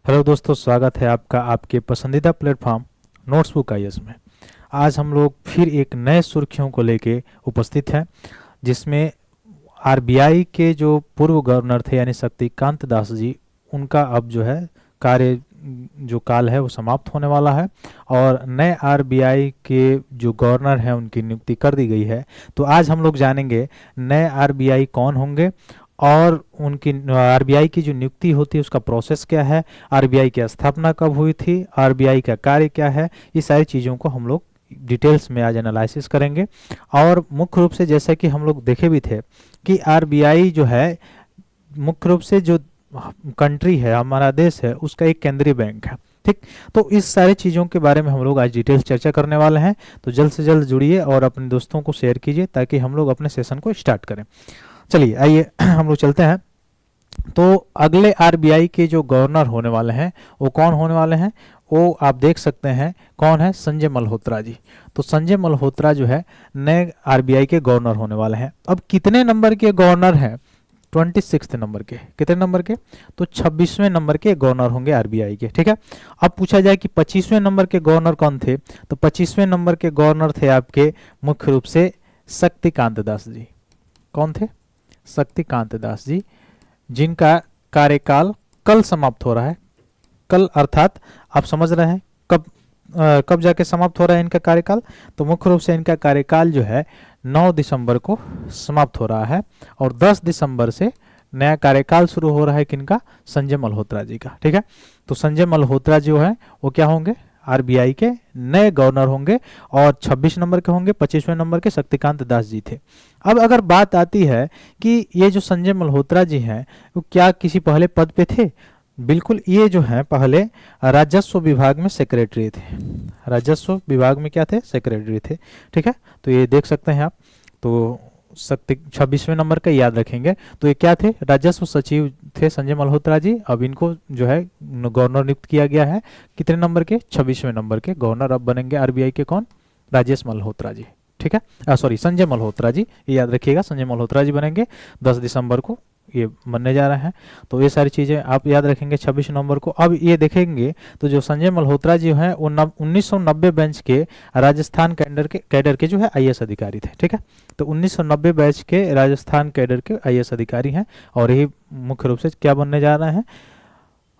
Hello दोस्तों, स्वागत है आपका आपके पसंदीदा प्लेटफॉर्म नोट्सबुक आईएएस में। आज हम लोग फिर एक नए सुर्खियों को लेके उपस्थित हैं, जिसमें आरबीआई के जो पूर्व गवर्नर थे यानी शक्तिकांत दास जी, उनका अब जो है कार्य जो काल है वो समाप्त होने वाला है और नए आरबीआई के जो गवर्नर हैं उनकी नियुक्ति कर दी गई है। तो आज हम लोग जानेंगे नए आरबीआई कौन होंगे और उनकी आरबीआई की जो नियुक्ति होती है उसका प्रोसेस क्या है, आरबीआई की स्थापना कब हुई थी, आरबीआई का कार्य क्या है। ये सारी चीज़ों को हम लोग डिटेल्स में आज एनालिसिस करेंगे। और मुख्य रूप से जैसे कि हम लोग देखे भी थे कि आरबीआई जो है मुख्य रूप से जो कंट्री है, हमारा देश है, उसका एक केंद्रीय बैंक है। ठीक, तो इस सारी चीज़ों के बारे में हम लोग आज डिटेल्स चर्चा करने वाले हैं। तो जल्द से जल्द जुड़िए और अपने दोस्तों को शेयर कीजिए ताकि हम लोग अपने सेशन को स्टार्ट करें। चलिए आइए हम लोग चलते हैं। तो अगले आरबीआई के जो गवर्नर होने वाले हैं वो कौन होने वाले हैं, वो आप देख सकते हैं कौन है, संजय मल्होत्रा जी। तो संजय मल्होत्रा जो है नए आरबीआई के गवर्नर होने वाले हैं। अब कितने नंबर के गवर्नर हैं? 26 नंबर के। कितने नंबर के? तो 26वें नंबर के गवर्नर होंगे आरबीआई के। ठीक है, अब पूछा जाए कि 25वें नंबर के गवर्नर कौन थे, तो 25वें नंबर के गवर्नर थे आपके मुख्य रूप से शक्तिकांत दास जी। कौन थे? शक्तिकांत दास जी, जिनका कार्यकाल कल समाप्त हो रहा है। कल अर्थात आप समझ रहे हैं कब जाके समाप्त हो रहा है इनका कार्यकाल। तो मुख्य रूप से इनका कार्यकाल जो है 9 दिसंबर को समाप्त हो रहा है और 10 दिसंबर से नया कार्यकाल शुरू हो रहा है किनका? संजय मल्होत्रा जी का। ठीक है, तो संजय मल्होत्रा जो है वो क्या होंगे? आरबीआई के नए गवर्नर होंगे और 26 नंबर के होंगे। 25वें नंबर के शक्तिकांत दास जी थे। अब अगर बात आती है कि ये जो संजय मल्होत्रा जी हैं वो क्या किसी पहले पद पे थे? बिल्कुल, ये जो है पहले राजस्व विभाग में सेक्रेटरी थे। राजस्व विभाग में क्या थे? सेक्रेटरी थे। ठीक है, तो ये देख सकते हैं आप। तो 26वें नंबर का याद रखेंगे। तो ये क्या थे? राजस्व सचिव थे संजय मल्होत्रा जी। अब इनको जो है गवर्नर नियुक्त किया गया है। कितने नंबर के? 26वें नंबर के गवर्नर अब बनेंगे आरबीआई के। कौन? राजेश मल्होत्रा जी। ठीक है, सॉरी, संजय मल्होत्रा जी, ये याद रखिएगा, संजय मल्होत्रा जी बनेंगे 10 दिसंबर को ये बनने जा रहे हैं। तो ये सारी चीज़ें आप याद रखेंगे 26 नवंबर को। अब ये देखेंगे तो जो संजय मल्होत्रा जी हैं वो 1990 बैच के राजस्थान कैडर के जो है आईएएस अधिकारी थे। ठीक है, तो 1990 बैच के राजस्थान कैडर के आईएएस अधिकारी हैं और यही मुख्य रूप से क्या बनने जा रहे हैं?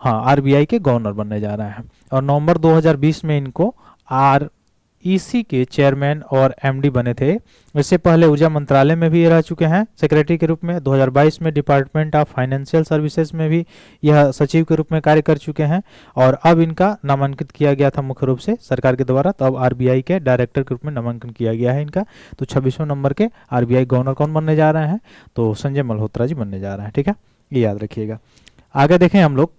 हाँ, आरबीआई के गवर्नर बनने जा रहे हैं। और नवंबर 2020 में इनको ईसी के चेयरमैन और एमडी बने थे। इससे पहले ऊर्जा मंत्रालय में भी ये रह चुके हैं सेक्रेटरी के रूप में। 2022 में डिपार्टमेंट ऑफ फाइनेंशियल सर्विसेज में भी यह सचिव के रूप में कार्य कर चुके हैं और अब इनका नामांकित किया गया था मुख्य रूप से सरकार के द्वारा। तो अब आरबीआई के डायरेक्टर के रूप में नामांकन किया गया है इनका। तो 26वें नंबर के आरबीआई गवर्नर कौन बनने जा रहे हैं? तो संजय मल्होत्रा जी बनने जा रहे हैं। ठीक है, ये याद रखिएगा। आगे देखें हम लोग,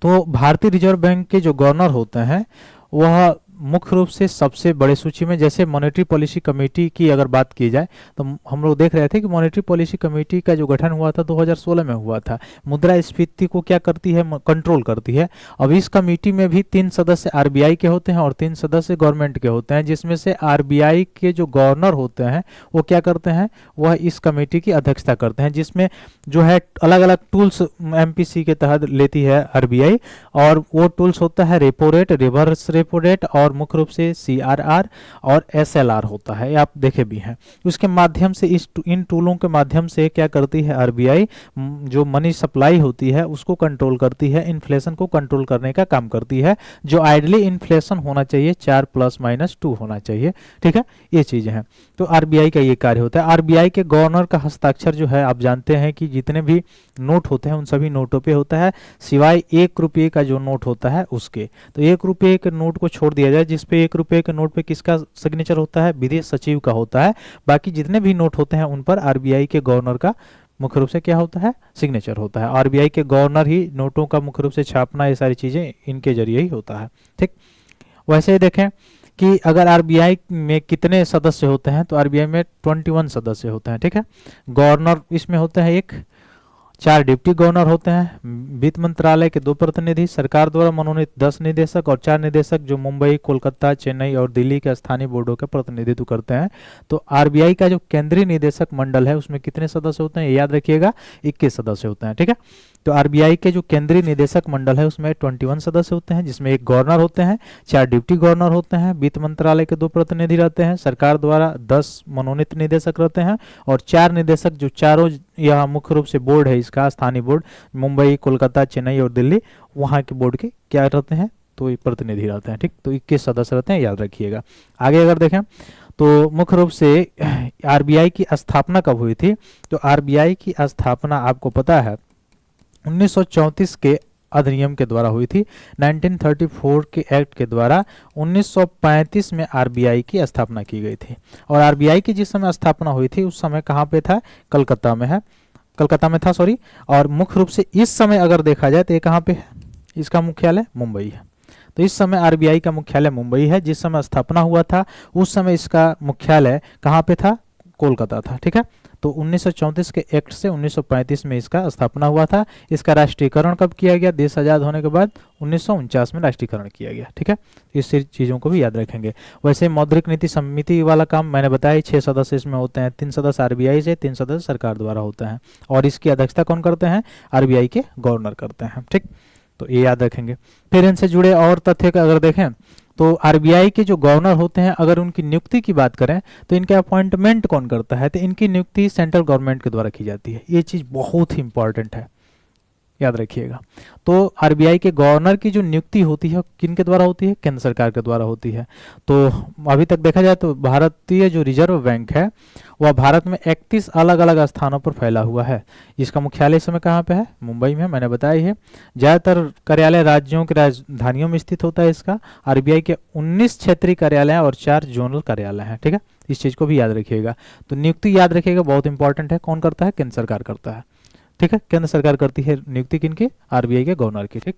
तो भारतीय रिजर्व बैंक के जो गवर्नर होते हैं वह मुख्य रूप से सबसे बड़े सूची में, जैसे मॉनेटरी पॉलिसी कमेटी की अगर बात की जाए तो हम लोग देख रहे थे कि मॉनेटरी पॉलिसी कमेटी का जो गठन हुआ था 2016 में हुआ था। मुद्रास्फीति को क्या करती है? कंट्रोल करती है। अब इस कमेटी में भी 3 सदस्य आरबीआई के होते हैं और 3 सदस्य गवर्नमेंट के होते हैं, जिसमें से आरबीआई के जो गवर्नर होते हैं वो क्या करते हैं? वह इस कमेटी की अध्यक्षता करते हैं, जिसमें जो है अलग अलग टूल्स एमपीसी के तहत लेती है आरबीआई। और वो टूल्स होता है repo rate, reverse repo rate और मुख्य रूप से सीआरआर और एसएलआर होता है, आप देखे भी हैं। उसके माध्यम से इन टूलों के माध्यम से क्या करती है आरबीआई? जो मनी सप्लाई होती है उसको कंट्रोल करती है, इन्फ्लेशन को कंट्रोल करने का काम करती है। जो आइडली इन्फ्लेशन होना चाहिए 4 ± 2 होना चाहिए। ठीक है, ये चीजें हैं। तो आरबीआई का ये कार्य होता है। आरबीआई के गवर्नर का हस्ताक्षर जो है आप जानते हैं कि जितने भी नोट होते हैं उन सभी नोटों पे होता है, सिवाय 1 रुपये का जो नोट होता है उसके। तो 1 रुपये के नोट को छोड़ दिया जाए, जिसपे 1 रुपये के नोट पे किसका सिग्नेचर होता है? विदेश सचिव का होता है। बाकी जितने भी नोट होते हैं उन पर आरबीआई के गवर्नर का मुख्य रूप से क्या होता है? सिग्नेचर होता है। आरबीआई के गवर्नर ही नोटों का मुख्य रूप से छापना, ये सारी चीजें इनके जरिए ही होता है। ठीक, वैसे ही देखें कि अगर आरबीआई में कितने सदस्य होते हैं, तो आरबीआई में 21 सदस्य होते हैं। ठीक है, गवर्नर इसमें होते हैं 1, 4 डिप्टी गवर्नर होते हैं, वित्त मंत्रालय के 2 प्रतिनिधि, सरकार द्वारा मनोनीत 10 निदेशक और 4 निदेशक जो मुंबई, कोलकाता, चेन्नई और दिल्ली के स्थानीय बोर्डों का प्रतिनिधित्व करते हैं। तो आरबीआई का जो केंद्रीय निदेशक मंडल है उसमें कितने सदस्य होते हैं? याद रखिएगा, 21 सदस्य होते हैं। ठीक है, तो आरबीआई के जो केंद्रीय निदेशक मंडल है उसमें 21 सदस्य होते हैं, जिसमें एक गवर्नर होते हैं, 4 डिप्टी गवर्नर होते हैं, वित्त मंत्रालय के 2 प्रतिनिधि रहते हैं, सरकार द्वारा 10 मनोनीत निदेशक रहते हैं और 4 निदेशक जो चारों, यह मुख्य रूप से बोर्ड है इसका, स्थानीय बोर्ड मुंबई, कोलकाता, चेन्नई और दिल्ली, वहाँ के बोर्ड के क्या रहते हैं, तो ये प्रतिनिधि रहते हैं। ठीक, तो 21 सदस्य रहते हैं, याद रखिएगा। आगे अगर देखें तो मुख्य रूप से आरबीआई की स्थापना कब हुई थी, तो आरबीआई की स्थापना आपको पता है 1934 के अधिनियम के द्वारा हुई थी। 1934 के एक्ट के द्वारा 1935 में आरबीआई की स्थापना की गई थी। और आरबीआई की जिस समय स्थापना हुई थी उस समय कहाँ पे था, कलकत्ता में है, कलकत्ता में था सॉरी। और मुख्य रूप से इस समय अगर देखा जाए तो ये कहाँ पे है, इसका मुख्यालय मुंबई है। तो इस समय आरबीआई का मुख्यालय मुंबई है। जिस समय स्थापना हुआ था उस समय इसका मुख्यालय कहाँ पे था, कोलकाता था। ठीक है, तो 1934 के एक्ट से 1935 में इसका स्थापना हुआ था। इसका राष्ट्रीयकरण कब किया गया, देश आज़ाद होने के बाद 1949 में राष्ट्रीयकरण किया गया। ठीक है, इस चीज़ों को भी याद रखेंगे। वैसे मौद्रिक नीति समिति वाला काम मैंने बताया, 6 सदस्य इसमें होते हैं, 3 सदस्य आरबीआई से, 3 सदस्य सरकार द्वारा होते हैं और इसकी अध्यक्षता कौन करते हैं, आरबीआई के गवर्नर करते हैं। ठीक, तो ये याद रखेंगे। फिर इनसे जुड़े और तथ्य का अगर देखें तो आरबीआई के जो गवर्नर होते हैं, अगर उनकी नियुक्ति की बात करें तो इनके अपॉइंटमेंट कौन करता है, तो इनकी नियुक्ति सेंट्रल गवर्नमेंट के द्वारा की जाती है। ये चीज़ बहुत ही इंपॉर्टेंट है, याद रखिएगा। तो आरबीआई के गवर्नर की जो नियुक्ति होती है किन के द्वारा होती है, केंद्र सरकार के द्वारा होती है। तो अभी तक देखा जाए तो भारतीय जो रिजर्व बैंक है वह भारत में 31 अलग अलग स्थानों पर फैला हुआ है। इसका मुख्यालय इस समय कहाँ पे है, मुंबई में, मैंने बताया है। ज़्यादातर कार्यालय राज्यों की राजधानियों में स्थित होता है इसका। आरबीआई के 19 क्षेत्रीय कार्यालय हैं और 4 जोनल कार्यालय हैं। ठीक है, इस चीज़ को भी याद रखिएगा। तो नियुक्ति याद रखिएगा, बहुत इंपॉर्टेंट है। कौन करता है, केंद्र सरकार करता है। ठीक है, केंद्र सरकार करती है नियुक्ति किनकी, आरबीआई के गवर्नर की। ठीक,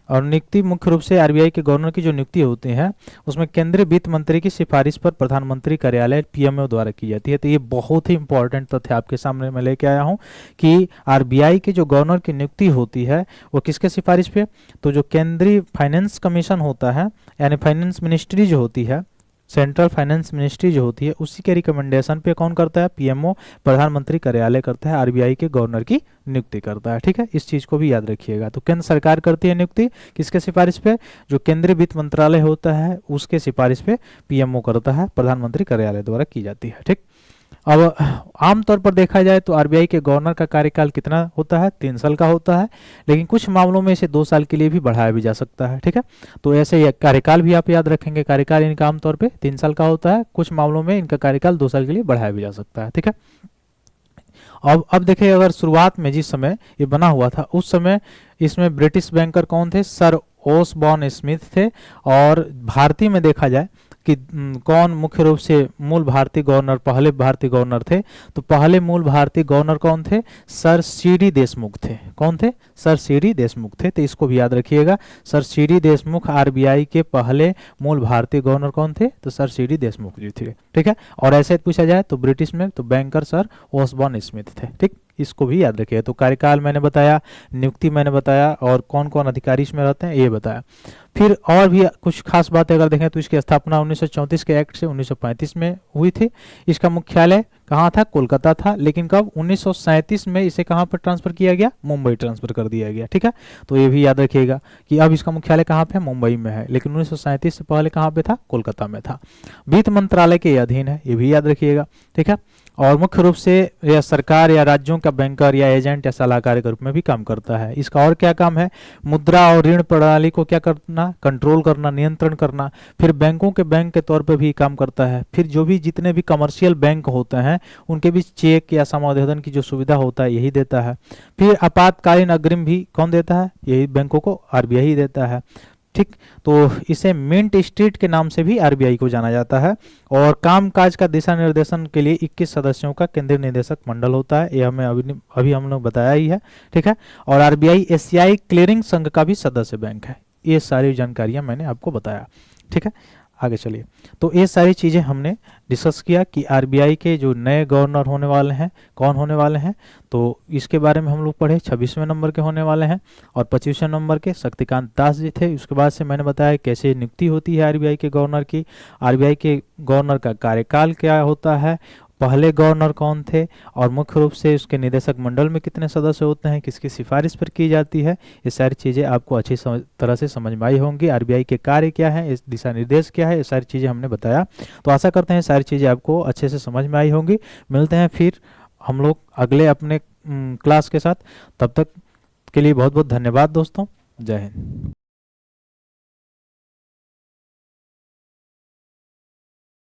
और नियुक्ति मुख्य रूप से आरबीआई के गवर्नर की जो नियुक्ति होती है उसमें केंद्रीय वित्त मंत्री की सिफारिश पर प्रधानमंत्री कार्यालय पीएमओ द्वारा की जाती है। तो ये बहुत ही इंपॉर्टेंट तथ्य आपके सामने मैं लेके आया हूँ कि आरबीआई के जो गवर्नर की नियुक्ति होती है वो किसके सिफारिश पे, तो जो केंद्रीय फाइनेंस कमीशन होता है, यानी फाइनेंस मिनिस्ट्री जो होती है, सेंट्रल फाइनेंस मिनिस्ट्री जो होती है, उसी के रिकमेंडेशन पे कौन करता है, पीएमओ, प्रधानमंत्री कार्यालय करता है, आरबीआई के गवर्नर की नियुक्ति करता है। ठीक है, इस चीज़ को भी याद रखिएगा। तो केंद्र सरकार करती है नियुक्ति किसके सिफारिश पे, जो केंद्रीय वित्त मंत्रालय होता है उसके सिफारिश पे पीएमओ करता है, प्रधानमंत्री कार्यालय द्वारा की जाती है। ठीक, अब आमतौर पर देखा जाए तो आरबीआई के गवर्नर का कार्यकाल कितना होता है, 3 साल का होता है, लेकिन कुछ मामलों में इसे 2 साल के लिए भी बढ़ाया भी जा सकता है। ठीक है, तो ऐसे ये कार्यकाल भी आप याद रखेंगे, कार्यकाल इनका आमतौर पे 3 साल का होता है, कुछ मामलों में इनका कार्यकाल 2 साल के लिए बढ़ाया भी जा सकता है। ठीक है, अब देखिए, अगर शुरुआत में जिस समय ये बना हुआ था उस समय इसमें ब्रिटिश बैंकर कौन थे, सर ओसबॉर्न स्मिथ थे। और भारतीय में देखा जाए कि कौन मुख्य रूप से मूल भारतीय गवर्नर, पहले भारतीय गवर्नर थे, तो पहले मूल भारतीय गवर्नर कौन थे, सर सीडी देशमुख थे। कौन थे, सर सीडी देशमुख थे। तो इसको भी याद रखिएगा, सर सीडी देशमुख आरबीआई के पहले मूल भारतीय गवर्नर कौन थे, तो सर सीडी देशमुख जी थे। ठीक है, और ऐसे पूछा जाए तो ब्रिटिश में तो बैंकर सर ओसबॉर्न स्मिथ थे। ठीक, इसको भी याद रखिए। तो कार्यकाल मैंने बताया, नियुक्ति मैंने बताया, और कौन कौन अधिकारी इसमें रहते हैं ये बताया। फिर और भी कुछ खास बातें अगर देखें तो इसकी स्थापना 1934 के एक्ट से 1935 में हुई थी। इसका मुख्यालय कहाँ था, कोलकाता था, लेकिन कब, 1937 में इसे कहाँ पर ट्रांसफर किया गया, मुंबई ट्रांसफर कर दिया गया। ठीक है, तो ये भी याद रखिएगा कि अब इसका मुख्यालय कहाँ पे है, मुंबई में है, लेकिन 1937 से पहले कहाँ पे था, कोलकाता में था। वित्त मंत्रालय के अधीन है, ये भी याद रखिएगा। ठीक है, और मुख्य रूप से यह सरकार या राज्यों का बैंकर या एजेंट या सलाहकार के रूप में भी काम करता है। इसका और क्या काम है, मुद्रा और ऋण प्रणाली को क्या करना, कंट्रोल करना, नियंत्रण करना। फिर बैंकों के बैंक के तौर पे भी काम करता है। फिर जो भी जितने भी कमर्शियल बैंक होते हैं उनके भी चेक या समावेदन की जो सुविधा होता है यही देता है। फिर आपातकालीन अग्रिम भी कौन देता है, यही बैंकों को आरबीआई देता है। ठीक, तो इसे मिंट स्ट्रीट के नाम से भी आरबीआई को जाना जाता है। और कामकाज का दिशा निर्देशन के लिए 21 सदस्यों का केंद्रीय निदेशक मंडल होता है, ये हमें अभी हम लोग बताया ही है। ठीक है, और आरबीआई एशियाई क्लियरिंग संघ का भी सदस्य बैंक है। ये सारी जानकारियां मैंने आपको बताया। ठीक है, आगे चलिए। तो ये सारी चीज़ें हमने डिस्कस किया कि आरबीआई के जो नए गवर्नर होने वाले हैं कौन होने वाले हैं, तो इसके बारे में हम लोग पढ़े। 26वें नंबर के होने वाले हैं और 25वें नंबर के शक्तिकांत दास जी थे। उसके बाद से मैंने बताया कैसे नियुक्ति होती है आरबीआई के गवर्नर की, आरबीआई के गवर्नर का कार्यकाल क्या होता है, पहले गवर्नर कौन थे, और मुख्य रूप से उसके निदेशक मंडल में कितने सदस्य होते हैं, किसकी सिफारिश पर की जाती है, ये सारी चीज़ें आपको अच्छी तरह से समझ में आई होंगी। आरबीआई के कार्य क्या है, इस दिशा निर्देश क्या है, ये सारी चीज़ें हमने बताया। तो आशा करते हैं सारी चीज़ें आपको अच्छे से समझ में आई होंगी। मिलते हैं फिर हम लोग अगले अपने क्लास के साथ। तब तक के लिए बहुत बहुत धन्यवाद दोस्तों। जय हिंद।